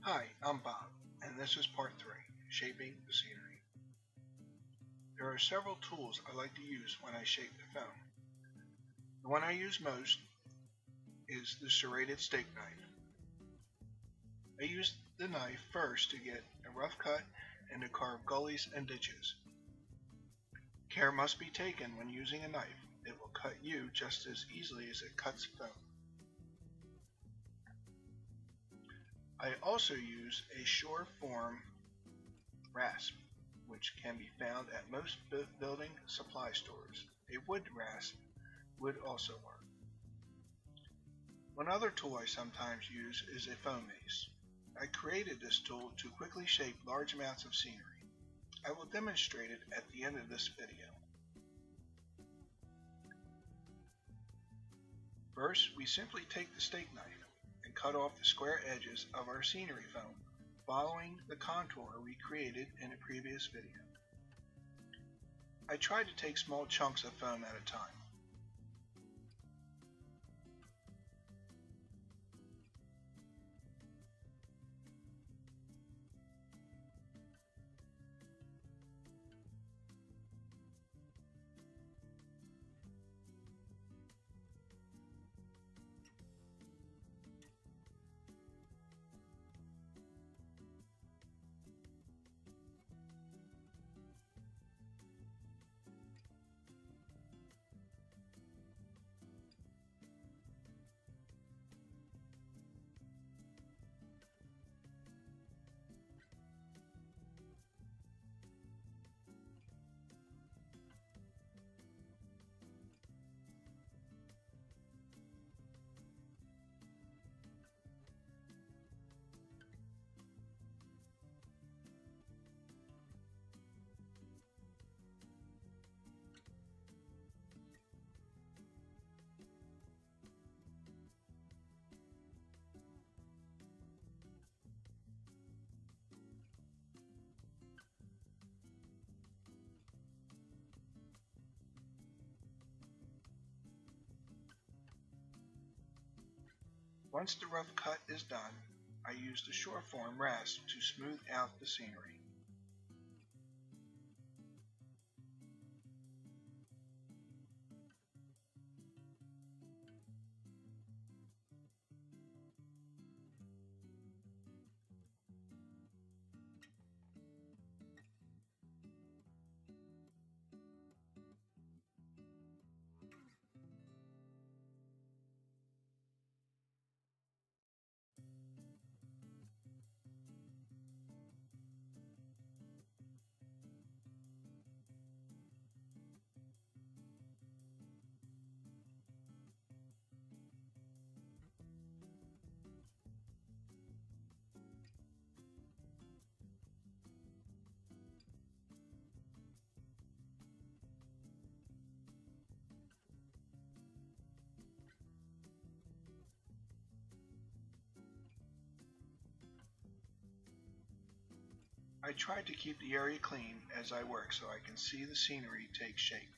Hi, I'm Bob, and this is part 3, Shaping the Scenery. There are several tools I like to use when I shape the foam. The one I use most is the serrated steak knife. I use the knife first to get a rough cut and to carve gullies and ditches. Care must be taken when using a knife. It will cut you just as easily as it cuts foam. I also use a Surform rasp, which can be found at most building supply stores. A wood rasp would also work. One other tool I sometimes use is a foam mace. I created this tool to quickly shape large amounts of scenery. I will demonstrate it at the end of this video. First, we simply take the steak knife and cut off the square edges of our scenery foam, following the contour we created in a previous video. I try to take small chunks of foam at a time. Once the rough cut is done, I use the Surform rasp to smooth out the scenery. I try to keep the area clean as I work so I can see the scenery take shape.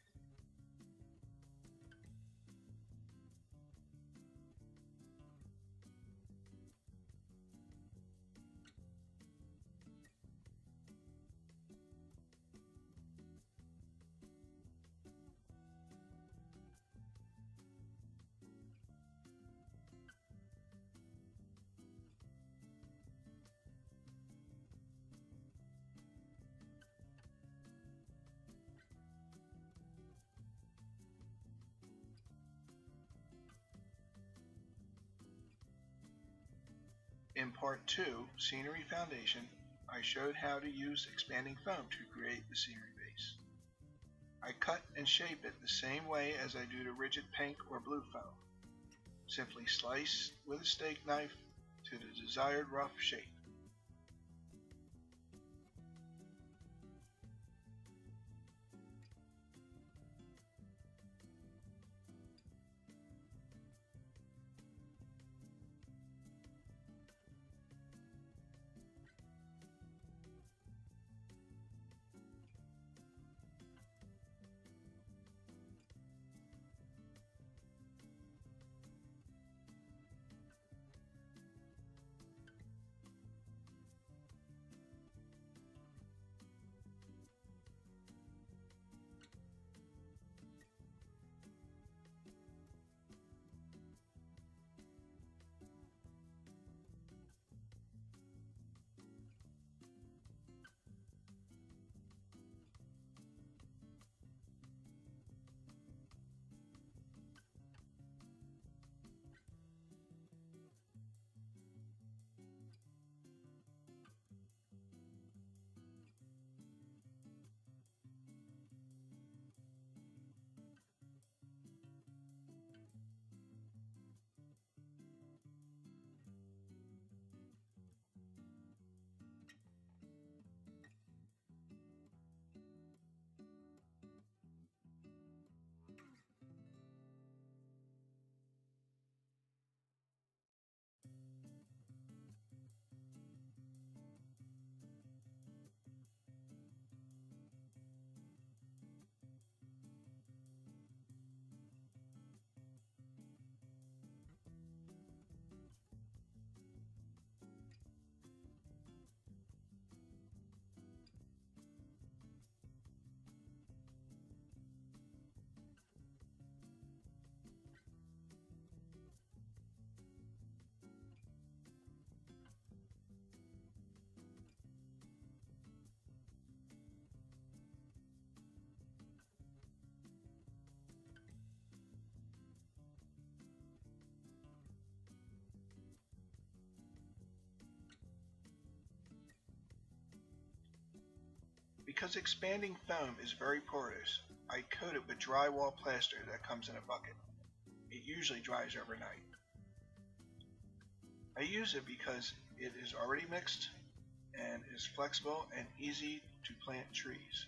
In part 2, Scenery Foundation, I showed how to use expanding foam to create the scenery base. I cut and shape it the same way as I do the rigid pink or blue foam. Simply slice with a steak knife to the desired rough shape. Because expanding foam is very porous, I coat it with drywall plaster that comes in a bucket. It usually dries overnight. I use it because it is already mixed and is flexible and easy to plant trees.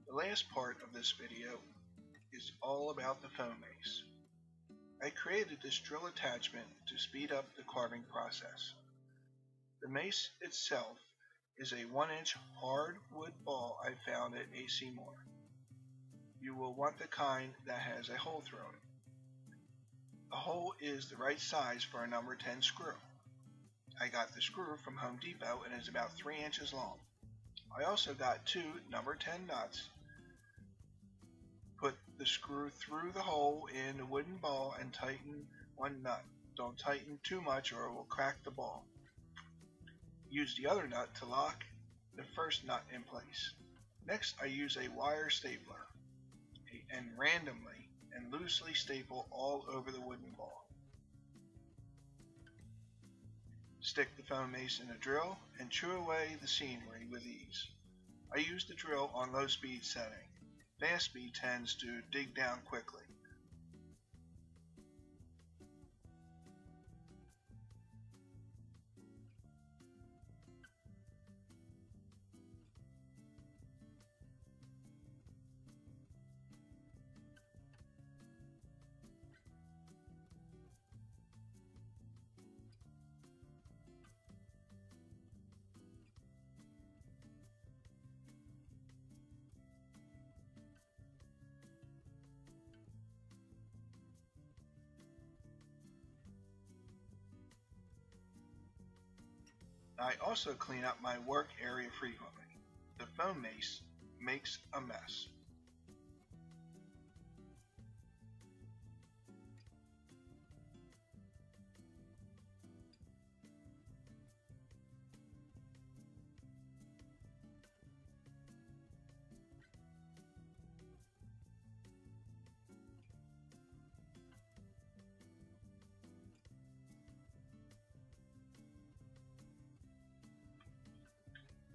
The last part of this video is all about the foam mace. I created this drill attachment to speed up the carving process. The mace itself is a 1-inch hardwood ball I found at A.C. Moore. You will want the kind that has a hole through it. The hole is the right size for a number 10 screw. I got the screw from Home Depot and is about 3 inches long. I also got 2 number 10 nuts. Put the screw through the hole in the wooden ball and tighten one nut. Don't tighten too much or it will crack the ball. Use the other nut to lock the first nut in place. Next, I use a wire stapler and randomly and loosely staple all over the wooden ball. Stick the foam mace in a drill and chew away the scenery with ease. I use the drill on low speed setting. Fast speed tends to dig down quickly. I also clean up my work area frequently. The foam mace makes a mess.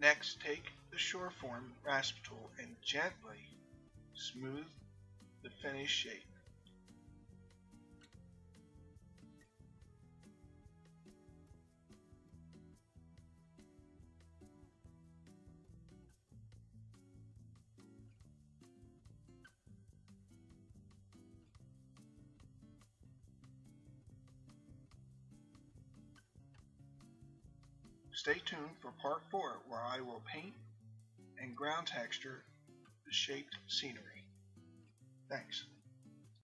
Next, take the Surform rasp tool and gently smooth the finished shape. Stay tuned for part 4 where I will paint and ground texture the shaped scenery. Thanks.